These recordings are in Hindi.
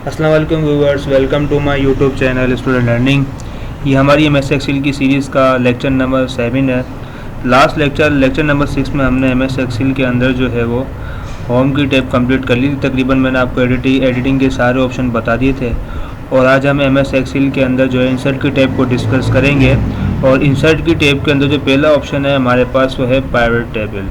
अस्सलाम वालेकुम viewers, welcome to my YouTube channel student learning. ये हमारी एमएस एक्सेल की सीरीज़ का लेक्चर नंबर 7 है। लास्ट लेक्चर नंबर 6 में हमने एमएस एक्सेल के अंदर जो है वो होम की टैब कंप्लीट कर ली थी। तकरीबन मैंने आपको एडिटिंग के सारे ऑप्शन बता दिए थे और आज हम एमएस एक्सेल के अंदर जो है इंसर्ट की टैब को डिस्कस करेंगे। और इंसर्ट की टैब के अंदर जो पहला ऑप्शन है हमारे पास वो है पाइवट टेबल।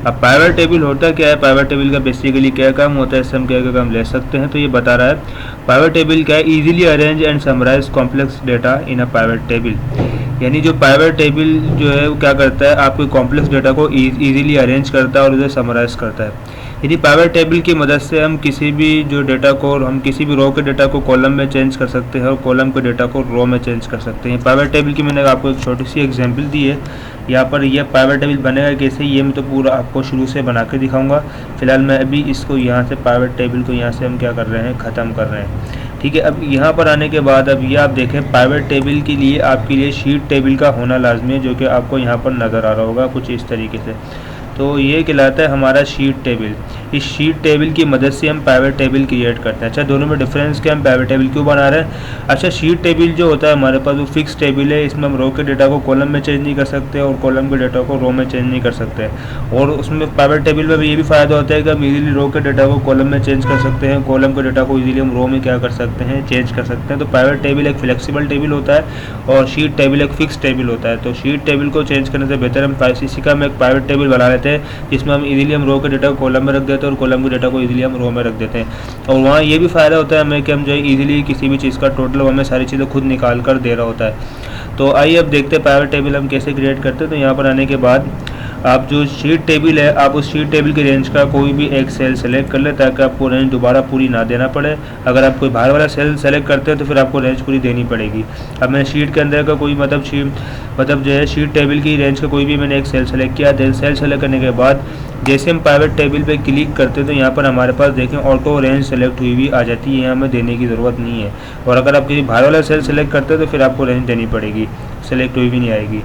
अब पाइवट टेबल होता क्या है, पाइवट टेबल का बेसिकली क्या काम होता है, इससे हम क्या काम ले सकते हैं। तो ये बता रहा है पाइवट टेबल क्या है, easily arrange and summarise complex data in a pivot table. यानी जो पाइवट टेबल जो है वो क्या करता है, आपके कॉम्प्लेक्स डेटा को इजीली अरेंज करता है और उसे समराइज करता है। यदि पाइवट टेबल की मदद से हम किसी भी जो डेटा को, हम किसी भी रो के डेटा को कॉलम में चेंज कर सकते हैं और कॉलम के डेटा को रो में चेंज कर सकते हैं। पाइवट टेबल की मैंने आपको एक छोटी सी एग्जांपल दी है। यहाँ पर यह पाइवट टेबल बनेगा कैसे, ये मैं तो पूरा आपको शुरू से बना के दिखाऊंगा। फिलहाल मैं अभी इसको यहाँ से पाइवट टेबल को यहाँ से हम क्या कर रहे हैं, ख़त्म कर रहे हैं। ठीक है, अब यहाँ पर आने के बाद अब ये आप देखें पाइवट टेबल के लिए आपके लिए शीट टेबल का होना लाजमी है, जो कि आपको यहाँ पर नज़र आ रहा होगा कुछ इस तरीके से। तो ये कहलाता है हमारा शीट टेबल। इस शीट टेबल की मदद से हम पाइवट टेबल क्रिएट करते हैं। अच्छा, दोनों में डिफरेंस क्या, हम पाइवट टेबल क्यों बना रहे हैं। अच्छा, शीट टेबल जो होता है हमारे पास वो फिक्स टेबल है, इसमें हम रो के डेटा को कॉलम में चेंज नहीं कर सकते और कॉलम के डेटा को रो में चेंज नहीं कर सकते। और उसमें पाइवट टेबल में भी ये भी फ़ायदा होता है कि हम इजीली रो के डेटा को कॉलम में चेंज कर सकते हैं, कॉलम के डेटा को इजीली हम रो में क्या कर सकते हैं, चेंज कर सकते हैं। तो पाइवट टेबल एक फ्लेक्सिबल टेबल होता है और शीट टेबल एक फिक्स टेबल होता है। तो शीट टेबल को चेंज करने से बेहतर हम इसी का हम एक पाइवट टेबल बना लेते हैं, जिसमें हम इजीली हम रो के डेटा को कॉलम में रख देते हैं और कॉलम के डेटा को इजीली हम रो में रख देते हैं। और वहाँ ये भी फ़ायदा होता है हमें कि हम जो है इजीली किसी भी चीज़ का टोटल हमें सारी चीज़ें खुद निकाल कर दे रहा होता है। तो आइए अब देखते हैं पाइवट टेबल हम कैसे क्रिएट करते हैं। तो यहाँ पर आने के बाद आप जो शीट टेबल है, आप उस शीट टेबल की रेंज का कोई भी एक सेल सेलेक्ट कर ले ताकि आपको रेंज दोबारा पूरी ना देना पड़े। अगर आप कोई बाहर वाला सेल सेलेक्ट करते हैं तो फिर आपको रेंज पूरी देनी पड़ेगी। अब मैंने शीट के अंदर का कोई मतलब जो है शीट टेबल की रेंज का कोई भी मैंने एक सेल सेलेक्ट किया। सेल सेलेक्ट करने के बाद जैसे हम पाइवट टेबल पे क्लिक करते हैं तो यहाँ पर हमारे पास देखें ऑटो रेंज सेलेक्ट हुई हुई आ जाती है, यहाँ हमें देने की ज़रूरत नहीं है। और अगर आप किसी बाहर वाला सेल सेलेक्ट करते हैं तो फिर आपको रेंज देनी पड़ेगी, सेलेक्ट हुई भी नहीं आएगी।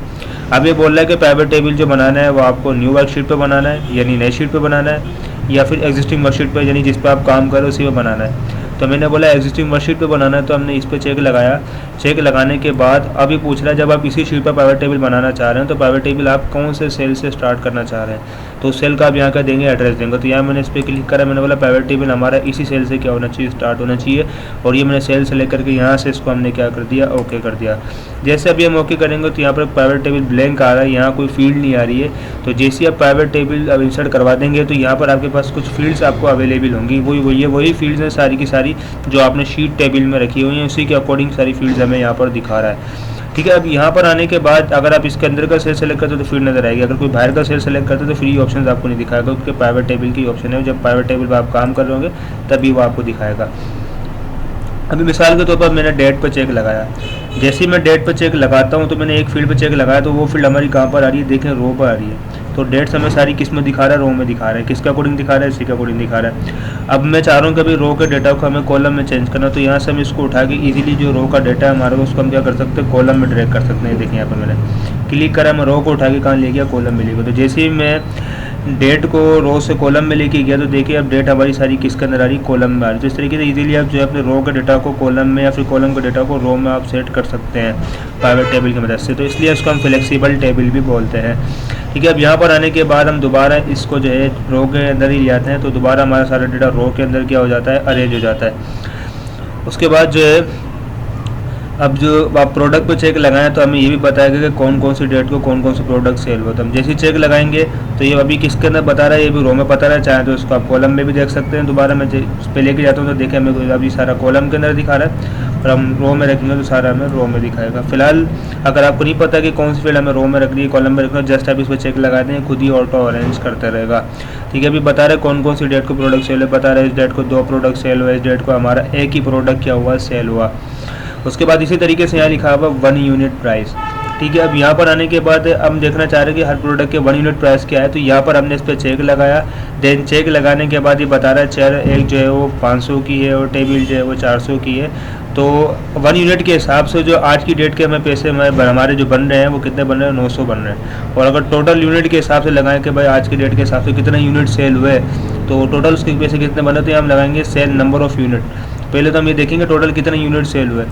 अब ये बोल रहा है कि पाइवट टेबल जो बनाना है वो आपको न्यू वर्कशीट पे बनाना है, यानी नई शीट पे बनाना है, या फिर एग्जिस्टिंग वर्कशीट पे यानी जिस पे आप काम कर रहे हो उसी पे बनाना है। तो मैंने बोला एग्जिस्टिंग वर्कशीट पे बनाना है, तो हमने इस पर चेक लगाया। चेक लगाने के बाद अब ये पूछ रहा है जब आप इसी शीट पर पाइवट टेबल बनाना चाह रहे हैं तो पाइवट टेबल आप कौन से सेल से स्टार्ट करना चाह रहे हैं। तो उस सेल का आप यहाँ का देंगे एड्रेस देंगे। तो यहाँ मैंने इस पर क्लिक करा, मैंने बोला पाइवट टेबल हमारा इसी सेल से क्या होना चाहिए, स्टार्ट होना चाहिए। और ये मैंने सेल सेलेक्ट करके यहाँ से इसको हमने क्या कर दिया, ओके कर दिया। जैसे अभी हम ओके करेंगे तो यहाँ पर पाइवट टेबल ब्लैंक आ रहा है, यहाँ कोई फील्ड नहीं आ रही है। तो जैसे आप पाइवट टेबल अब इंसर्ट करवा देंगे तो यहाँ पर आपके पास कुछ फील्ड्स आपको अवेलेबल होंगी। वही फील्ड्स हैं सारी की सारी जो आपने शीट टेबल में रखी हुई हैं, उसी के अकॉर्डिंग सारी फील्ड्स हमें यहाँ पर दिखा रहा है। ठीक है, अब यहाँ पर आने के बाद अगर आप इसके अंदर का सेल सेलेक्ट करते हो तो फील्ड नजर आएगी, अगर कोई बाहर का सेल सेलेक्ट करते हो तो फ्री ऑप्शन आपको नहीं दिखाएगा, क्योंकि पाइवट टेबल की ऑप्शन है। जब पाइवट टेबल पर आप काम कर रहे होंगे तभी वो आपको दिखाएगा। अभी मिसाल के तौर पर मैंने डेट पर चेक लगाया। जैसे ही मैं डेट पर चेक लगाता हूँ तो मैंने एक फील्ड पर चेक लगाया तो वो फील्ड हमारी कहाँ पर आ रही है, देखें रो पर आ रही है। तो डेट्स हमें सारी किस में दिखा रहा है, रो में दिखा रहा है। किसके अकॉर्डिंग दिखा रहा है, इसी के अकॉर्डिंग दिखा रहा है। अब मैं चाह रहा हूँ कि अभी रो के डेटा को हमें कॉलम में चेंज करना, तो यहाँ से हम इसको उठा के इजीली जो रो का डेटा है हमारा उसको हम क्या कर सकते हैं, कॉलम में ड्रैग कर सकते हैं। देखिए यहाँ पर मैंने क्लिक करा, मैं रो को उठा के कहाँ ले गया, कॉलम में ले गया। तो जैसे ही मैं डेट को रो से कॉलम में लेके गया तो देखिए अब डेट हमारी सारी किसके अंदर आ रही, कॉलम में आ रही। तो इस तरीके से इजीली आप जो है अपने रो के डेटा को कॉलम में या फिर कॉलम के डेटा को रो में आप सेट कर सकते हैं पाइवट टेबल की मदद से। तो इसलिए इसको हम फ्लेक्सिबल टेबल भी बोलते हैं। ठीक है, अब यहाँ पर आने के बाद हम दोबारा इसको जो है रो के अंदर ही ले आते हैं, तो दोबारा हमारा सारा डेटा रो के अंदर क्या हो जाता है, अरेंज हो जाता है। उसके बाद जो है अब जो आप प्रोडक्ट पे चेक लगाएं तो हमें ये भी बताएगा कि कौन कौन सी डेट को कौन कौन से प्रोडक्ट सेल होता है। हम जैसे चेक लगाएंगे तो ये अभी किसके अंदर बता रहा है, ये भी रो में बता रहा है। चाहे तो इसको आप कॉलम में भी देख सकते हैं। दोबारा मैं उस पर लेके जाता हूँ तो देखें हमें अभी सारा कॉलम के अंदर दिखा रहा है, और हम रो में रखेंगे तो सारा हमें रो में दिखाएगा। फिलहाल अगर आपको नहीं पता कि कौन सी फील्ड हमें रो में रखनी है, कॉलम में रखना है, जस्ट आप इस पर चेक लगा दें, खुद ही ऑटो अरेंज करते रहेगा। ठीक है, अभी बता रहे कौन कौन सी डेट को प्रोडक्ट सेल है, बता रहे इस डेट को 2 प्रोडक्ट सेल हुआ, इस डेट को हमारा एक ही प्रोडक्ट क्या हुआ, सेल हुआ। उसके बाद इसी तरीके से यहाँ लिखा हुआ 1 यूनिट प्राइस। ठीक है, अब यहाँ पर आने के बाद हम देखना चाह रहे हैं कि हर प्रोडक्ट के 1 यूनिट प्राइस क्या है। तो यहाँ पर हमने इस पर चेक लगाया। देन चेक लगाने के बाद ये बता रहा है चेयर एक जो है वो 500 की है और टेबल जो है वो 400 की है। तो 1 यूनिट के हिसाब से जो आज की डेट के हमें पैसे हमारे जो बन रहे हैं वो कितने बन रहे हैं, 900 बन रहे हैं। और अगर टोटल यूनिट के हिसाब से लगाएं कि भाई आज की डेट के हिसाब से कितने यूनिट सेल हुए, तो टोटल उसके पैसे कितने बने, तो हम लगाएंगे सेल नंबर ऑफ़ यूनिट। पहले तो हम ये देखेंगे टोटल कितने यूनिट सेल हुए।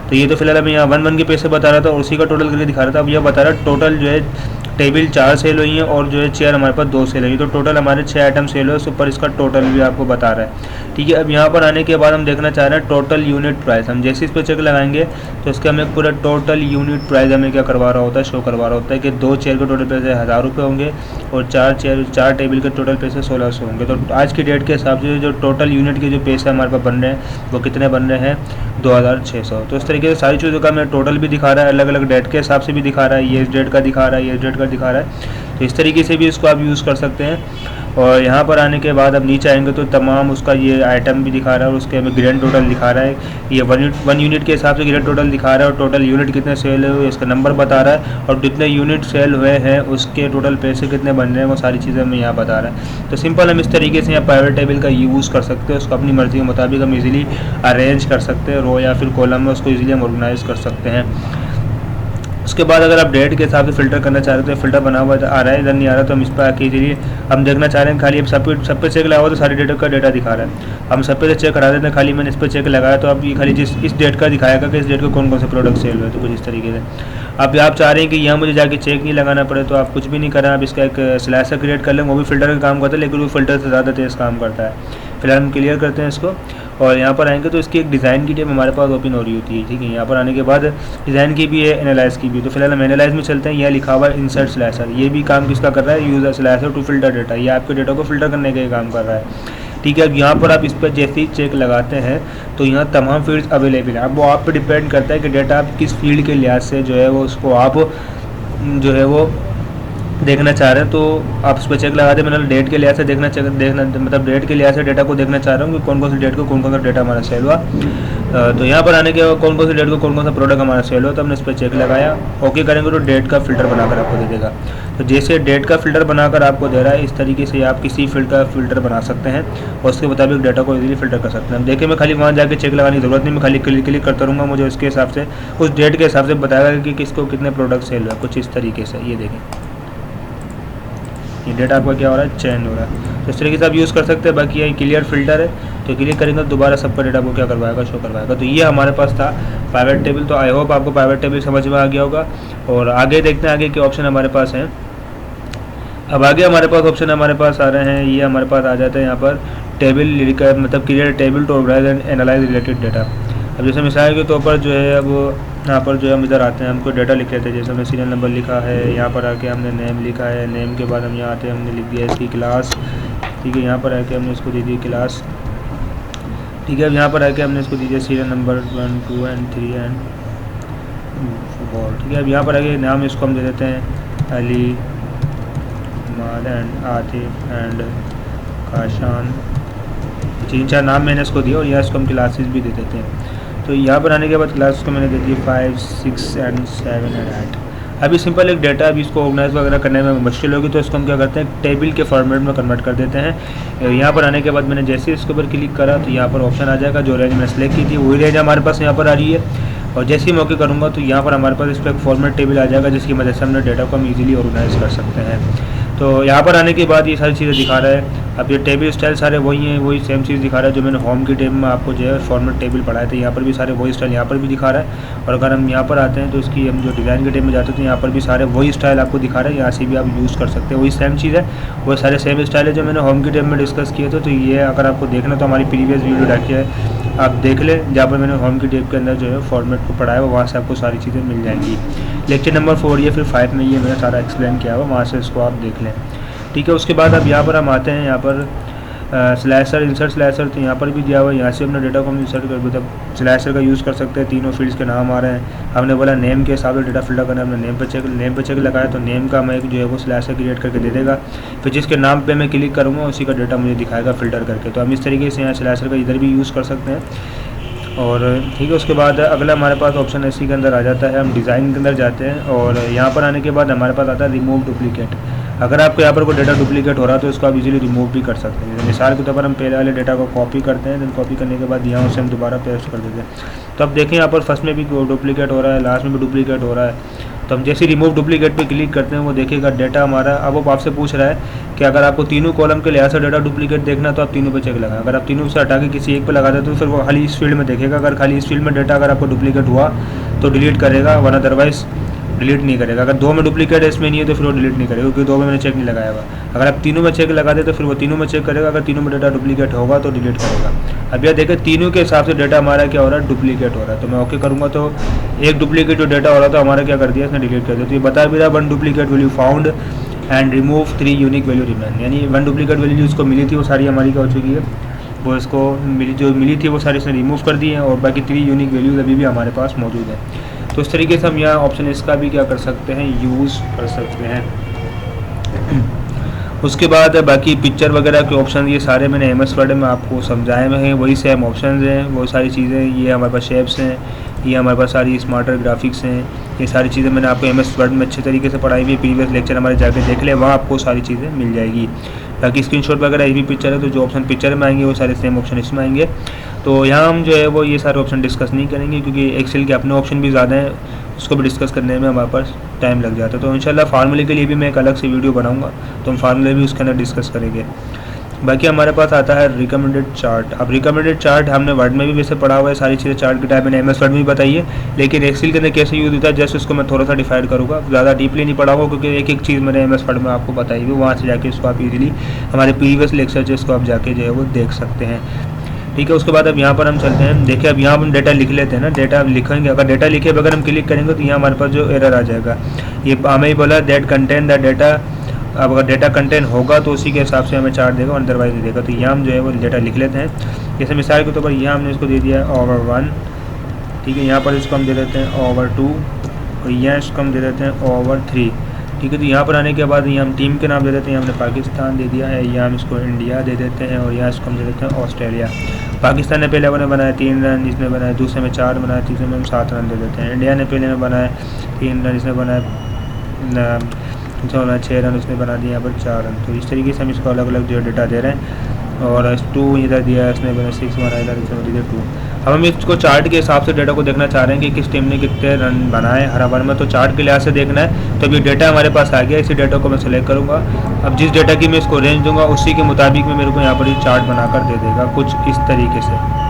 तो ये तो फिलहाल अभी यहाँ 1 1 के पैसे बता रहा था और उसी का टोटल करके दिखा रहा था। अब यह बता रहा है टोटल जो है टेबल 4 सेल हुई हैं और जो है चेयर हमारे पास 2 सेल हुई, तो टोटल हमारे 6 आइटम सेल हुए। उसके ऊपर इसका टोटल भी आपको बता रहा है। ठीक है, अब यहाँ पर आने के बाद हम देखना चाह रहे हैं टोटल यूनिट प्राइस। हम जैसे इस पर चेक लगाएंगे तो इसका हमें पूरा टोटल यूनिट प्राइस हमें क्या करवा रहा होता है, शो करवा रहा होता है कि 2 चेयर के टोटल पैसे 1000 रुपये होंगे और 4 टेबल के टोटल पैसे 1600 होंगे। तो आज की डेट के हिसाब से जो टोटल यूनिट के जो पैसे हमारे पास बन रहे हैं वो कितने बन रहे हैं, 2600। तो इस तरीके से सारी चीज़ों का हमें टोटल भी दिखा रहा है, अलग अलग डेट के हिसाब से भी दिखा रहा है, ये इस डेट का दिखा रहा है, ये इस डेट का दिखा रहा है। तो इस तरीके से भी इसको आप यूज़ कर सकते हैं। और यहाँ पर आने के बाद अब नीचे आएंगे तो तमाम उसका ये आइटम भी दिखा रहा है और उसके हमें ग्रैंड टोटल दिखा रहा है। ये 1 यूनिट के हिसाब से ग्रैंड टोटल दिखा रहा है और टोटल यूनिट कितने सेल हुए इसका नंबर बता रहा है और जितने यूनिट सेल हुए हैं उसके टोटल पैसे कितने बन रहे हैं वो सारी चीज़ें हमें यहाँ बता रहा है। तो सिंपल हम इस तरीके से यहाँ प्राइवेट टेबल का यूज़ कर सकते हैं, उसको अपनी मर्ज़ी के मुताबिक हम इजीली अरेंज कर सकते हैं, रो या फिर कॉलम में उसको इजीली हम ऑर्गेनाइज कर सकते हैं। उसके बाद अगर आप डेट के हिसाब से फ़िल्टर करना चाह रहे हो तो फ़िल्टर बना हुआ आ रहा है, इधर नहीं आ रहा तो हम इस पर आके इजीली हम देखना चाह रहे हैं। खाली अब सब पे चेक लगा हुआ तो सारी डेट का डेटा दिखा रहा है, हम सब पे चेक करा देते हैं। खाली मैंने इस पर चेक लगाया तो अब ये खाली इस डेट का दिखाएगा कि इस डेट को कौन कौन से प्रोडक्ट सेल हुए, तो कुछ इस तरीके से। अब आप चाह रहे हैं कि यहाँ मुझे जाके चेक नहीं लगाना पड़े तो आप कुछ भी नहीं करें, आप इसका एक स्लैशर क्रिएट कर लें, वो भी फ़िल्टर का काम करता है लेकिन वो फ़िल्टर से ज़्यादा तेज़ काम करता है। फिलहाल हम क्लियर करते हैं इसको और यहाँ पर आएंगे तो इसकी एक डिज़ाइन की टेब हमारे पास ओपन हो रही होती है। ठीक है, यहाँ पर आने के बाद डिज़ाइन की भी है, एनालाइज की भी है। तो फिलहाल हम एनालाइज में चलते हैं। यह लिखा हुआ है इंसर्ट स्लैशर, ये भी काम किसका कर रहा है, user slasher to filter data, ये आपके डेटा को फिल्टर करने का काम कर रहा है। ठीक है, अब यहाँ पर आप इस पर जैसे ही चेक लगाते हैं तो यहाँ तमाम फील्ड्स अवेलेबल है। अब वो आप पे डिपेंड करता है कि डेटा आप किस फील्ड के लिहाज से जो है वो उसको आप जो है वो देखना चाह रहे हैं। तो आप उस पर चेक लगा दें, मतलब डेट के लिहाज से देखना मतलब डेट के लिहाज से डेटा को देखना चाह रहा हूँ कि कौन कौन सी डेट को कौन कौन सा डेटा हमारा सेल हुआ। तो यहाँ पर आने के बाद कौन कौन सी डेट को कौन कौन सा प्रोडक्ट हमारा सेल हुआ, तो हमने इस पर चेक लगाया, ओके करेंगे तो डेट का फ़िल्टर बनाकर आपको दे देगा। तो जैसे डेट का फ़िल्टर बनाकर आपको दे रहा है इस तरीके से आप किसी फील्ड का फ़िल्टर बना सकते हैं और उसके मुताबिक डेटा को इजीली फ़िल्टर कर सकते हैं। देखिए मैं खाली वहाँ जाके चेक लगाने की ज़रूरत नहीं, मैं खाली क्लिक करता रहूँगा, मुझे उसके हिसाब से उस डेट के हिसाब से बताएगा कि किसको कितने प्रोडक्ट सेल हुआ, कुछ इस तरीके से। ये देखें ये डेटा आपका क्या हो रहा है, चेंज हो रहा है। तो इस तरीके से आप यूज़ कर सकते हैं। बाकी ये क्लियर फ़िल्टर है, तो क्लिक करेंगे तो दोबारा सबका डेटा को क्या करवाएगा, शो करवाएगा। तो ये हमारे पास था प्राइवेट टेबल। तो आई होप आपको प्राइवेट टेबल समझ में आ गया होगा। और आगे देखते हैं आगे के ऑप्शन हमारे पास हैं। अब आगे हमारे पास ऑप्शन हमारे पास आ रहे हैं, ये हमारे पास आ जाता है यहाँ पर टेबल मतलब create table to organise and analyse related data. अब जैसे मिसाल के तौर पर जो है अब यहाँ पर जो है हम इधर आते हैं, हमको डाटा लिख लेते हैं। जैसे हमने सीरियल नंबर लिखा है, यहाँ पर आके हमने नेम लिखा है, नेम के बाद हम यहाँ आते हैं हमने लिख दिया इसकी क्लास। ठीक है, यहाँ पर आके हमने इसको दे दी क्लास। ठीक है, अब यहाँ पर आके हमने इसको दीजिए सीरियल नंबर 1 2 एंड 3 एंड 4। ठीक है, अब यहाँ पर आके नाम इसको हम दे देते हैं अली कुमार एंड आतिफ एंड काशान। 3-4 नाम मैंने इसको दिया और यहाँ इसको हम क्लासेस भी दे देते हैं। तो यहाँ पर आने के बाद क्लास को मैंने दे दी 5 6 एंड 7 एंड 8। अभी सिंपल एक डेटा अभी इसको ऑर्गेनाइज वगैरह करने में मुश्किल होगी तो इसको हम क्या करते हैं टेबल के फॉर्मेट में कन्वर्ट कर देते हैं। यहाँ पर आने के बाद मैंने जैसे इसके ऊपर क्लिक करा तो यहाँ पर ऑप्शन आ जाएगा, जो रेंज मैंने सेलेक्ट की थी वही रेंज हमारे पास यहाँ पर आ रही है। और जैसे ही मौके करूँगा तो यहाँ पर हमारे पास इस पर एक फॉर्मेट टेबल आ जाएगा जिसकी मदद से हमने डेटा को हम ईजिली ऑर्गेनाइज कर सकते हैं। तो यहाँ पर आने के बाद ये सारी चीज़ें दिखा रहा है। अब ये टेबल स्टाइल सारे वही हैं, वही सेम चीज़ दिखा रहा है जो मैंने होम की टेब में आपको जो है फॉर्मेट टेबल पढ़ाए थे। यहाँ पर भी सारे वही स्टाइल यहाँ पर भी दिखा रहा है। और अगर हम यहाँ पर आते हैं तो इसकी हम जो डिज़ाइन के टेब में जाते हैं तो यहाँ पर भी सारे वही स्टाइल आपको दिखा रहा है, यहाँ से भी आप यूज़ कर सकते हैं। वही सेम चीज़ है, वो सारे सेम स्टाइल है जो मैंने होम की टेब में डिस्कस किए थे। तो ये अगर आपको देखना तो हमारी प्रीवियस वीडियो डाली है, आप देख लें, जहाँ पर मैंने होम की टेब के अंदर जो है फॉर्मेट को पढ़ाया है वहाँ से आपको सारी चीज़ें मिल जाएंगी। लेक्चर नंबर 4 या फिर 5 में ये मैंने सारा एक्सप्लेन किया हुआ, वहाँ से इसको आप देख लें। ठीक है, उसके बाद अब यहाँ पर हम आते हैं, यहाँ पर स्लैशर इंसर्ट स्लैशर, तो यहाँ पर भी दिया हुआ है। यहाँ से अपने डेटा को हम इंसर्ट कर मतलब स्लैशर का यूज़ कर सकते हैं। तीनों फील्ड्स के नाम आ रहे हैं। हमने बोला नेम के हिसाब से डेटा फिल्टर करना है, हमने नेम पे चेक लगाया तो नेम का मैं जो है वो स्लैशर क्रिएट करके दे देगा। फिर जिसके नाम पे मैं क्लिक करूँगा उसी का डेटा मुझे दिखाएगा फ़िल्टर करके। तो हम इस तरीके से यहाँ स्लैशर का इधर भी यूज़ कर सकते हैं। और ठीक है, उसके बाद अगला हमारे पास ऑप्शन इसी के अंदर आ जाता है, हम डिज़ाइन के अंदर जाते हैं और यहाँ पर आने के बाद हमारे पास आता है रिमूव डुप्लीकेट। अगर आपको यहाँ पर कोई डेटा डुप्लीकेट हो रहा है तो इसको आप इजीली रिमूव भी कर सकते हैं। मिसाल के तौर पर हम पहले वाले डेटा को कॉपी करते हैं, देन कॉपी करने के बाद यहाँ से हम दोबारा पेस्ट कर देते हैं। तो अब देखें यहाँ पर फर्स्ट में भी डुप्लीकेट हो रहा है, लास्ट में भी डुप्लीकेट हो रहा है तो हम जैसे रिमूव डुप्लीकेट पे क्लिक करते हैं वो देखेगा डेटा हमारा। अब वो आपसे पूछ रहा है कि अगर आपको तीनों कॉलम के लिहाज से डेटा डुप्लीकेट देखना तो आप तीनों पे चेक लगाएं। अगर आप तीनों से हटा के किसी एक पे लगा देते तो फिर वो खाली इस फील्ड में देखेगा। अगर खाली इस फील्ड में डेटा अगर आपको डुप्लीकेट हुआ तो डिलीट करेगा, वरना अदरवाइज डिलीट नहीं करेगा। अगर दो में डुप्लीकेट है इसमें नहीं है तो फिर वो डिलीट नहीं करेगा, क्योंकि दो में मैंने चेक नहीं लगाया हुआ। अगर आप तीनों में चेक लगा दे तो फिर वो तीनों में चेक करेगा। अगर तीनों में डेटा डुप्लीकेट होगा तो डिलीट करेगा। अब यह देखें तीनों के हिसाब से डेटा हमारा क्या हो रहा है, डुप्लीकेट हो रहा है। तो मैं ओके करूँगा तो एक डुप्लीकेट जो डेटा हो रहा था हमारा क्या कर दिया इसने, डिलीट कर दिया। तो ये बता भी रहा 1 duplicate value found and remove 3 unique value remain, यानी 1 डुप्लीकेट वैल्यू जो इसको मिली थी वो सारी हमारी क्या हो चुकी है, वो इसको जो मिली थी वो सारी इसने रिमूव कर दी है और बाकी 3 यूनिक वैल्यूज अभी भी हमारे पास मौजूद है। तो इस तरीके से हम यहाँ ऑप्शन इसका भी क्या कर सकते हैं, यूज़ कर सकते हैं। उसके बाद बाकी पिक्चर वगैरह के ऑप्शन ये सारे मैंने MS वर्ड में आपको समझाए हुए हैं, वही सेम ऑप्शन हैं, वो सारी चीज़ें। ये हमारे पास शेप्स हैं, ये हमारे पास सारी स्मार्टर ग्राफिक्स हैं, ये सारी चीज़ें मैंने आपको MS वर्ड में अच्छे तरीके से पढ़ाई हुई है। प्रीवियस लेक्चर हमारे जाके देख ले, वहाँ आपको सारी चीज़ें मिल जाएगी। बाकी स्क्रीनशॉट वगैरह ये भी पिक्चर है, तो जो ऑप्शन पिक्चर में आएंगे वो सारे सेम ऑप्शन इसमें आएंगे। तो यहाँ हम जो है वो ये सारे ऑप्शन डिस्कस नहीं करेंगे, क्योंकि एक्सेल के अपने ऑप्शन भी ज़्यादा हैं, उसको भी डिस्कस करने में हमारे पास टाइम लग जाता है। तो इंशाल्लाह फार्मूले के लिए भी मैं एक अलग से वीडियो बनाऊंगा, तो हम फार्मूले भी उसके अंदर डिस्कस करेंगे। बाकी हमारे पास आता है रिकमेंडेड चार्ट। अब रिकमेंडेड चार्ट हमने वर्ड में भी वैसे पढ़ा हुआ है, सारी चीज़ें चार्ट की टाइप मैंने MS वर्ड में भी बताई है, लेकिन एक्सेल के अंदर कैसे यूज़ होता है जस्ट उसको मैं थोड़ा सा डिफाइन करूँगा, ज़्यादा डीपली नहीं पढ़ाऊँगा, क्योंकि एक एक चीज़ मैंने MS वर्ड में आपको बताई हुई, वहाँ से जाके उसको आप इजीली हमारे प्रीवियस लेक्चर जो इसको आप जाके जो है वो देख सकते हैं। ठीक है, उसके बाद अब यहाँ पर हम चलते हैं। देखिए अब यहाँ हम डेटा लिख लेते हैं ना, डेटा लिखेंगे, अगर डेटा लिखे अगर हम क्लिक करेंगे तो यहाँ हमारे पास जो एरर आ जाएगा, ये हमें ही बोला दैट कंटेन द डेटा। अब अगर डेटा कंटेन होगा तो उसी के हिसाब से हमें चार्ट देगा, अदरवाइज नहीं देगा। तो यहाँ हम जो है वो डेटा लिख लेते हैं। जैसे मिसाल के तौर पर यहाँ हमने इसको दे दिया है ओवर 1, ठीक है, यहाँ पर इसको हम दे देते हैं ओवर 2 और यहाँ इसको हम दे देते हैं ओवर 3। ठीक है, तो यहाँ पर आने के बाद यहाँ हम टीम के नाम दे देते हैं, हमने पाकिस्तान दे दिया है, यहाँ हम इसको इंडिया दे देते हैं और यहाँ इसको हम दे देते हैं ऑस्ट्रेलिया। पाकिस्तान ने पहले ओवर में बनाया 3 रन, इसने बनाया, दूसरे में 4 बनाया, तीसरे में हम 7 रन दे देते हैं। इंडिया ने पहले में बनाया 3 रन, इसने बनाया 6 रन, उसने बना दिया यहाँ पर 4 रन। तो इस तरीके से हम इसको अलग अलग जो डेटा दे रहे हैं। और 2 इधर दिया है, इसने बना 6 बनाया, इधर इसने दिया 2। अब हम इसको चार्ट के हिसाब से डेटा को देखना चाह रहे हैं कि किस टीम ने कितने रन बनाए हर ओवर में, तो चार्ट के लिहाज से देखना है। तो अभी डेटा हमारे पास आ गया, इसी डेटा को मैं सेलेक्ट करूँगा। अब जिस डेटा की मैं इसको रेंज दूंगा उसी के मुताबिक में मेरे को यहाँ पर ये चार्ट बनाकर दे देगा कुछ इस तरीके से।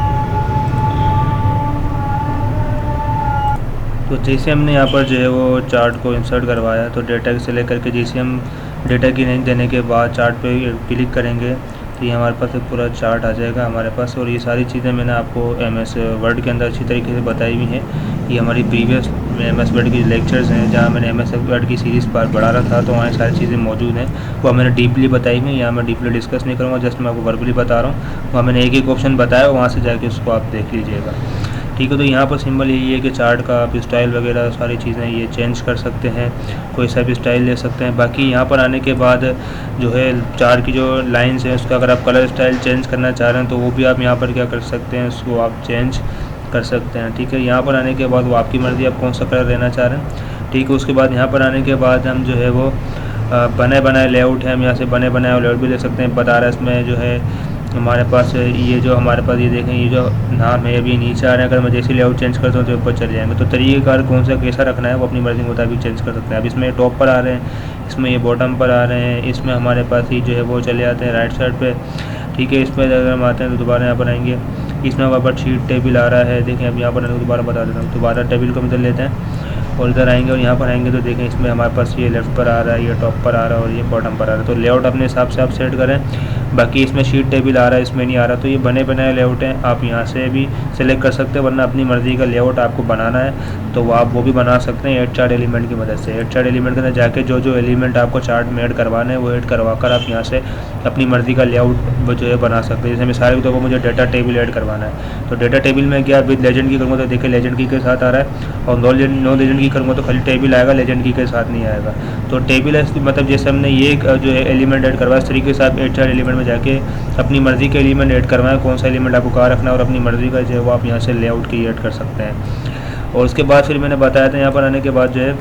तो जैसे हमने यहाँ पर जो है वो चार्ट को इंसर्ट करवाया, तो डेटा को सेलेक्ट करके जैसे हम डेटा की रेंज देने के बाद चार्ट पे क्लिक करेंगे तो ये हमारे पास एक पूरा चार्ट आ जाएगा हमारे पास। और ये सारी चीज़ें मैंने आपको MS वर्ड के अंदर अच्छी तरीके से बताई हुई हैं। ये हमारी प्रीवियस MS वर्ड की लेक्चर्स हैं, जहाँ मैंने MS वर्ड की सीरीज़ पर बढ़ा रहा था, तो वहाँ सारी चीज़ें मौजूद हैं, वो मैंने डीपली बताई हुई। यहाँ मैं डीपली डिस्कस नहीं करूँगा, जस्ट मैं आपको वर्बली बता रहा हूँ। वहाँ मैंने एक एक ऑप्शन बताया, वहाँ से जाके उसको आप देख लीजिएगा। ठीक है, तो यहाँ पर सिंबल यही है कि चार्ट का आप स्टाइल वगैरह सारी चीज़ें ये चेंज कर सकते हैं, कोई सा भी स्टाइल ले सकते हैं। बाकी यहाँ पर आने के बाद जो है चार्ट की जो लाइंस है उसका अगर आप कलर स्टाइल चेंज करना चाह रहे हैं तो वो भी आप यहाँ पर क्या कर सकते हैं, उसको आप चेंज कर सकते हैं। ठीक है, यहाँ पर आने के बाद वो आपकी मर्ज़ी, आप कौन सा कलर लेना चाह रहे हैं। ठीक है, उसके बाद यहाँ पर आने के बाद हम जो है वो बने बनाए लेआउट है, हम यहाँ से बने बनाए लेआउट भी ले सकते हैं। बता रहा है इसमें जो है हमारे पास ये जो हमारे पास ये देखें, ये जो नाम है अभी नीचे आ रहे हैं, अगर मैं जैसे लेआउट चेंज करता हूँ तो ऊपर चले जाएंगे। तो तरीक़ेकार कौन सा कैसा रखना है वो अपनी मर्ज़ी के मुताबिक चेंज कर सकते हैं। अब इसमें टॉप पर आ रहे हैं, इसमें ये बॉटम पर आ रहे हैं, इसमें हमारे पास ही जो है वो चले आते हैं राइट साइड पे। ठीक है, इसमें अगर हम आते हैं तो दोबारा यहाँ पर आएंगे, इसमें हमारे पास शीट टेबल आ रहा है। देखें अब यहाँ पर दोबारा बता देता हूँ, दोबारा टेबल को हम इधर लेते हैं और इधर आएंगे और यहाँ पर आएंगे तो देखें इसमें हमारे पास ये लेफ़्ट पर आ रहा है, ये टॉप पर आ रहा है और ये बॉटम पर आ रहा है। तो लेआउट अपने हिसाब से आप सेट करें। बाकी इसमें शीट टेबल आ रहा है, इसमें नहीं आ रहा, तो ये बने बनाए लेआउट हैं, आप यहाँ से भी सेलेक्ट कर सकते हैं, वरना अपनी मर्ज़ी का लेआउट आपको बनाना है तो वो आप वो भी बना सकते हैं ऐड चार्ट एलिमेंट की मदद से। ऐड चार्ट एलिमेंट के अंदर जाके जो जो एलिमेंट आपको चार्ट में ऐड करवाना है वो ऐड करवा कर आप यहाँ से अपनी मर्ज़ी का लेआउट जो है बना सकते हैं। जैसे मिसाल के तौर पर मुझे डेटा टेबल ऐड करवाना है, तो डेटा टेबल में क्या विद लेजेंड की करूँगा तो देखिए लेजेंड की के साथ आ रहा है, और नो लेजेंड की करूँगा तो खाली टेबल आएगा, लेजेंड की के साथ नहीं आएगा। तो टेबल है मतलब जैसे हमने ये जो है एलिमेंट ऐड करवाया, इस तरीके से आप ऐड चार्ट एलिमेंट में जाके अपनी मर्ज़ी के एलिमेंट ऐड करवाएं, कौन सा एलिमेंट आपको कहाँ रखना है, और अपनी मर्ज़ी का जो है वो आप यहाँ से लेआउट की ऐड कर सकते हैं। और उसके बाद फिर मैंने बताया था यहाँ पर आने के बाद जो है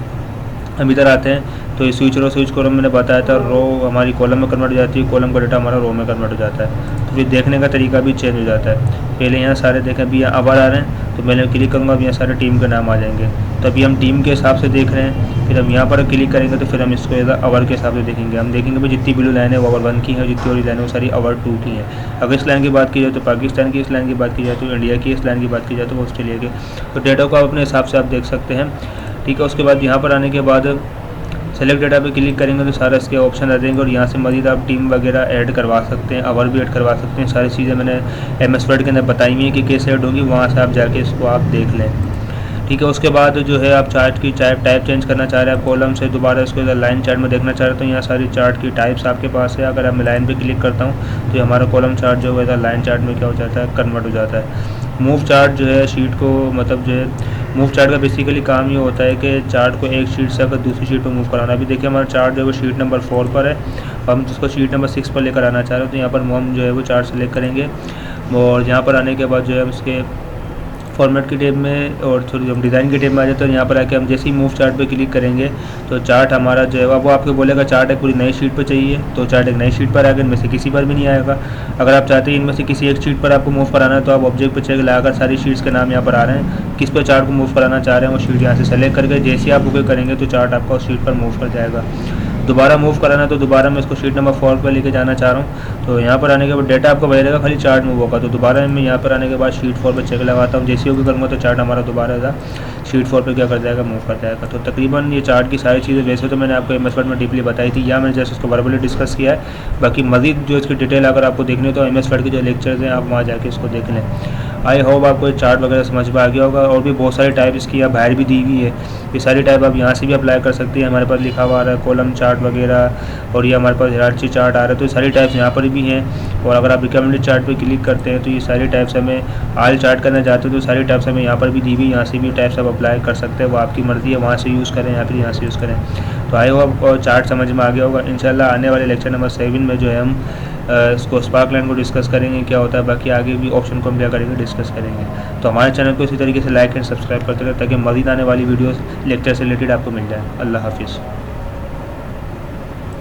हम इधर आते हैं तो ये स्विच रो मैंने बताया था, रो हमारी कॉलम में कन्वर्ट हो जाती है, कॉलम का डेटा हमारा रो में कन्वर्ट हो जाता है। तो फिर देखने का तरीका भी चेंज हो जाता है। पहले यहाँ सारे देखें, अभी यहाँ अवर आ रहे हैं, तो मैंने क्लिक करूँगा, अभी यहाँ सारे टीम के नाम आ जाएंगे। तो अभी हम टीम के हिसाब से देख रहे हैं, फिर हम यहाँ पर क्लिक करेंगे तो फिर हम इसको अवर के हिसाब से देखेंगे। हम देखेंगे भाई जितनी ब्लू लाइन है वो अवर 1 की है, जितनी और लाइन है वो सारी अवर 2 की है। अगर इस लाइन की बात की जाए तो पाकिस्तान की, इस लाइन की बात की जाए तो इंडिया की, इस लाइन की बात की जाए तो ऑस्ट्रेलिया की। तो डेटा को आप अपने हिसाब से आप देख सकते हैं, ठीक है। उसके बाद यहाँ पर आने के बाद सेलेक्ट डेटा पे क्लिक करेंगे तो सारा इसके ऑप्शन आ जाएंगे और यहाँ से मज़ीद आप टीम वगैरह ऐड करवा सकते हैं, अवर भी ऐड करवा सकते हैं। सारी चीज़ें मैंने MS वर्ड के अंदर बताई हुई हैं कि कैसे ऐड होगी, वहाँ से आप जाके इसको आप देख लें, ठीक है। उसके बाद जो है आप चार्ट की टाइप चेंज करना चाह रहे हैं, कॉलम से दोबारा इसको लाइन चार्ट में देखना चाह रहे हैं, तो यहाँ सारी चार्ट की टाइप्स आपके पास है। अगर मैं लाइन पे क्लिक करता हूँ तो हमारा कॉलम चार्ट जो है लाइन चार्ट में क्या हो जाता है, कन्वर्ट हो जाता है। मूव चार्ट जो है शीट को, मतलब जो है मूव चार्ट का बेसिकली काम ये होता है कि चार्ट को एक शीट से अगर दूसरी शीट पर मूव कराना। अभी देखिए हमारा चार्ट जो है वो शीट नंबर 4 पर है और हम उसको शीट नंबर 6 पर लेकर आना चाह रहे हैं, तो यहाँ पर हम जो है वो चार्ट सेलेक्ट करेंगे और यहाँ पर आने के बाद जो है उसके फॉर्मेट की टेब में और थोड़ी हम डिज़ाइन की टेब में आ जाते हैं। यहाँ पर आके हम जैसे ही मूव चार्ट पे क्लिक करेंगे तो चार्ट हमारा जो है वो आपको बोलेगा चार्ट एक पूरी नई शीट पर चाहिए, तो चार्ट एक नई शीट पर आएगा, इनमें से किसी पर भी नहीं आएगा। अगर आप चाहते हैं इनमें से किसी एक शीट पर आपको मूव कराना है तो आप ऑब्जेक्ट पर चेक लगाकर सारी शीट्स के नाम यहाँ पर आ रहे हैं, किस पर चार्ट को मूव कराना चाह रहे हैं वो शीट यहाँ से सेलेक्ट करके जैसे ही आप ओके करेंगे तो चार्ट आपका उस शीट पर मूव कर जाएगा। दोबारा मूव कराना है तो दोबारा मैं इसको शीट नंबर 4 पर लेके जाना चाह रहा हूँ, तो यहाँ पर आने के बाद डेटा आपको बदलेगा, खाली चार्ट मूव होगा। तो दोबारा मैं यहाँ पर आने के बाद शीट 4 पर चेक लगाता हूँ, जैसे ही करूँगा तो चार्ट हमारा दोबारा शीट 4 पर क्या कर जाएगा, मूव कर जाएगा। तो तकरीबन ये चार्ट की सारी चीज़ें वैसे तो मैंने आपको MS वर्ड में डीपली बताई थी या मैंने जैसे उसको वर्बली डिस्कस किया है। बाकी मजीद जो इसकी डिटेल अगर आपको देखनी हो तो MS वर्ड के जो लेक्चर्स हैं आप वहाँ जाके इसको देख लें। आई होप आपको चार्ट वगैरह समझ में आ गया होगा। और भी बहुत सारी टाइप इसकी या बाहर भी दी हुई है, ये सारी टाइप आप यहाँ से भी अप्लाई कर सकते हैं। हमारे पास लिखा हुआ आ रहा है कॉलम चार्ट वगैरह, और ये हमारे पास हायरार्ची चार्ट आ रहा है, तो ये सारी टाइप्स यहाँ पर भी हैं। और अगर आप रिकमेंडेड चार्ट पे क्लिक करते हैं तो ये सारी टाइप्स हमें ऑल चार्ट करना चाहते हो तो सारी टाइप्स हमें यहाँ पर भी दी हुई, यहाँ से भी टाइप्स आप अप्लाई कर सकते हैं, वो आपकी मर्ज़ी है, वहाँ से यूज़ करें या फिर यहाँ से यूज़ करें। तो आई होप चार्ट समझ में आ गया होगा। इंशाल्लाह आने वाले लेक्चर नंबर 7 में जो है हम इसको स्पार्क लाइन को डिस्कस करेंगे क्या होता है, बाकी आगे भी ऑप्शन को हम क्या करेंगे, डिस्कस करेंगे। तो हमारे चैनल को इसी तरीके से लाइक एंड सब्सक्राइब करते रहे ताकि मज़ीद आने वाली वीडियोस लेक्चर से रिलेटेड आपको मिल जाए। अल्लाह हाफिज़।